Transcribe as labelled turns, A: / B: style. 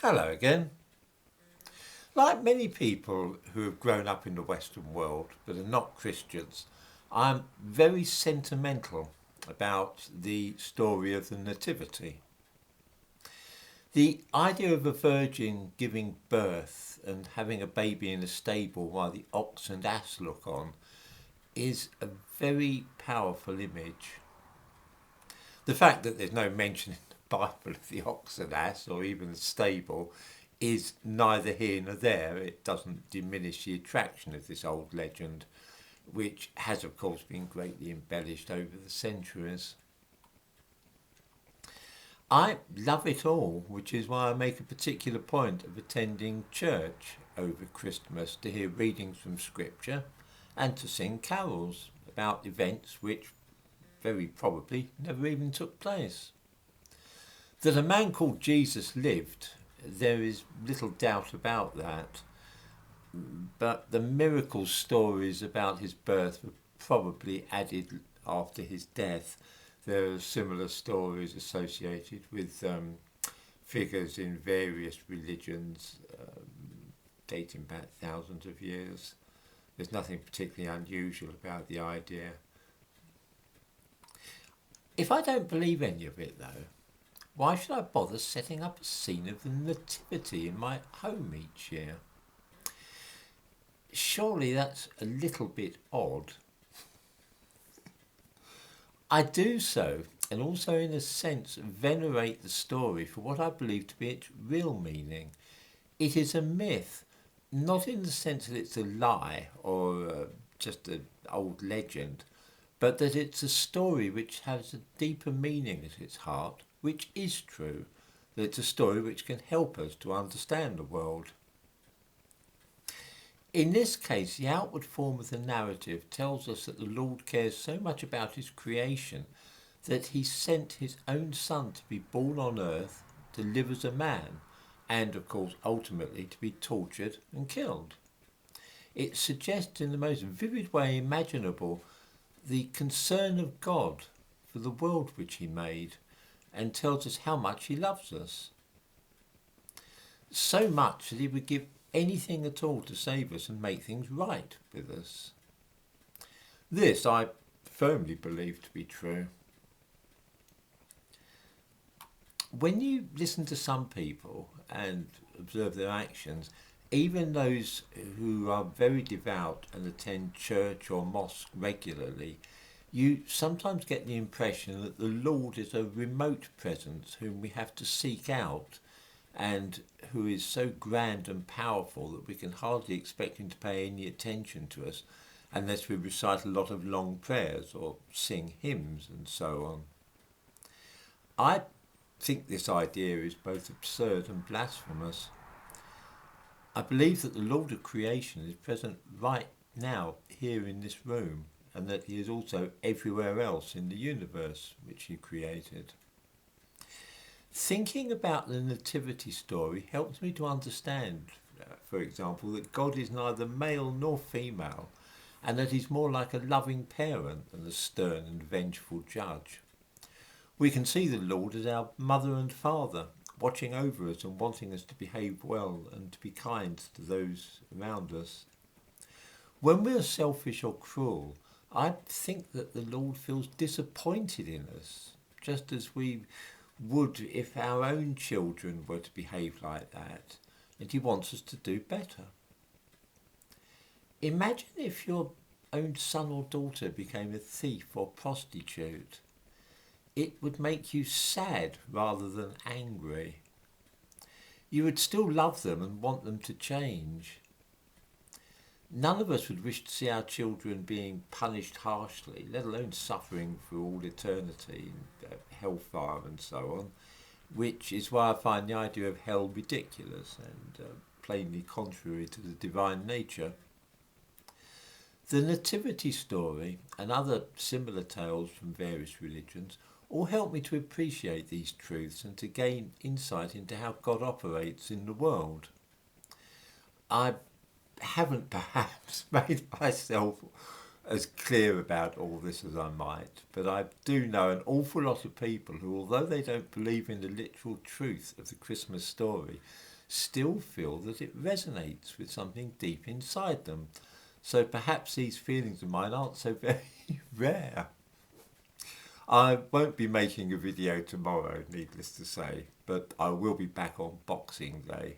A: Hello again. Like many people who have grown up in the Western world but are not Christians, I'm very sentimental about the story of the Nativity. The idea of a virgin giving birth and having a baby in a stable while the ox and ass look on is a very powerful image. The fact that there's no mention in the Bible of the ox and ass or even the stable is neither here nor there. It doesn't diminish the attraction of this old legend, which has, of course, been greatly embellished over the centuries. I love it all, which is why I make a particular point of attending church over Christmas to hear readings from Scripture and to sing carols about events which very probably never even took place. That a man called Jesus lived, there is little doubt about that, but the miracle stories about his birth were probably added after his death. There are similar stories associated with figures in various religions dating back thousands of years. There's nothing particularly unusual about the idea. If I don't believe any of it, though, why should I bother setting up a scene of the Nativity in my home each year? Surely that's a little bit odd. I do so, and also in a sense venerate the story for what I believe to be its real meaning. It is a myth, not in the sense that it's a lie or just an old legend, but that it's a story which has a deeper meaning at its heart, which is true, that it's a story which can help us to understand the world. In this case, the outward form of the narrative tells us that the Lord cares so much about his creation that he sent his own Son to be born on earth, to live as a man, and of course ultimately to be tortured and killed. It suggests in the most vivid way imaginable the concern of God for the world which he made and tells us how much he loves us. So much that he would give anything at all to save us and make things right with us. This I firmly believe to be true. When you listen to some people and observe their actions, even those who are very devout and attend church or mosque regularly, you sometimes get the impression that the Lord is a remote presence whom we have to seek out and who is so grand and powerful that we can hardly expect him to pay any attention to us unless we recite a lot of long prayers or sing hymns and so on. I think this idea is both absurd and blasphemous. I believe that the Lord of creation is present right now here in this room and that he is also everywhere else in the universe which he created. Thinking about the nativity story helps me to understand, for example, that God is neither male nor female and that he's more like a loving parent than a stern and vengeful judge. We can see the Lord as our mother and father, watching over us and wanting us to behave well and to be kind to those around us. When we are selfish or cruel, I think that the Lord feels disappointed in us, just as we would if our own children were to behave like that, and he wants us to do better. Imagine if your own son or daughter became a thief or prostitute. It would make you sad rather than angry. You would still love them and want them to change. None of us would wish to see our children being punished harshly, let alone suffering for all eternity, hellfire and so on, which is why I find the idea of hell ridiculous and plainly contrary to the divine nature. The nativity story and other similar tales from various religions all help me to appreciate these truths and to gain insight into how God operates in the world. I haven't perhaps made myself as clear about all this as I might, but I do know an awful lot of people who, although they don't believe in the literal truth of the Christmas story, still feel that it resonates with something deep inside them. So perhaps these feelings of mine aren't so very rare. I won't be making a video tomorrow, needless to say, but I will be back on Boxing Day.